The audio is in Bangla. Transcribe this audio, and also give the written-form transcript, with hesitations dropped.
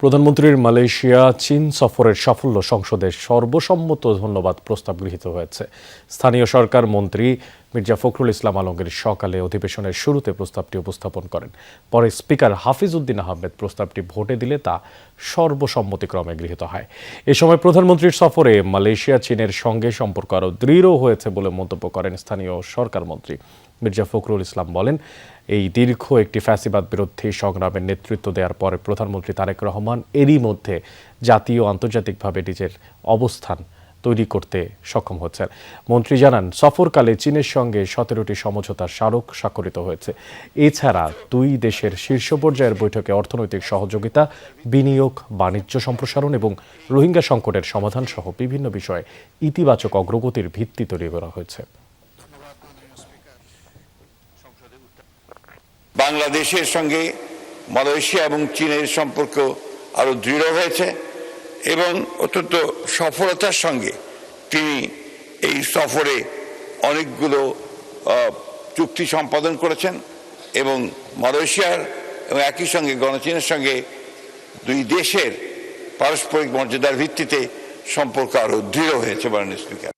প্রধানমন্ত্রীর মালয়েশিয়া চীন সফরের সাফল্য সংসদে সর্বসম্মত ধন্যবাদ প্রস্তাব গৃহীত হয়েছে। স্থানীয় সরকার মন্ত্রী মির্জা ফখরুল ইসলাম আলমগীর সকালে অধিবেশনের শুরুতে প্রস্তাবটি উপস্থাপন করেন। পরে স্পিকার হাফিজ উদ্দিন আহমেদ প্রস্তাবটি ভোটে দিলে তা সর্বসম্মতিক্রমে গৃহীত হয়। এ সময় প্রধানমন্ত্রীর সফরে মালয়েশিয়া চীনের সঙ্গে সম্পর্ক আরও দৃঢ় হয়েছে বলে মন্তব্য করেন স্থানীয় সরকার মন্ত্রী। মির্জা ফখরুল ইসলাম বলেন, এই দীর্ঘ একটি ফ্যাসিবাদ বিরোধী সংগ্রামের নেতৃত্ব দেওয়ার পরে প্রধানমন্ত্রী তারেক রহমান এরই মধ্যে জাতীয় ও আন্তর্জাতিকভাবে নিজের অবস্থান তৈরি করতে সক্ষম হচ্ছেন। মন্ত্রী জানান, সফরকালে চীনের সঙ্গে 17টি সমঝোতার স্মারক স্বাক্ষরিত হয়েছে। এছাড়া দুই দেশের শীর্ষ পর্যায়ের বৈঠকে অর্থনৈতিক সহযোগিতা, বিনিয়োগ, বাণিজ্য সম্প্রসারণ এবং রোহিঙ্গা সংকটের সমাধান সহ বিভিন্ন বিষয়ে ইতিবাচক অগ্রগতির ভিত্তি তৈরি করা হয়েছে। বাংলাদেশের সঙ্গে মালয়েশিয়া এবং চীনের সম্পর্ক আরো দৃঢ় হয়েছে এবং অত্যন্ত সফলতার সঙ্গে তিনি এই সফরে অনেকগুলো চুক্তি সম্পাদন করেছেন এবং মালয়েশিয়ার এবং একই সঙ্গে গণচীনের সঙ্গে দুই দেশের পারস্পরিক মর্যাদার ভিত্তিতে সম্পর্ক আরো দৃঢ় হয়েছে। মাননীয় স্পিকার।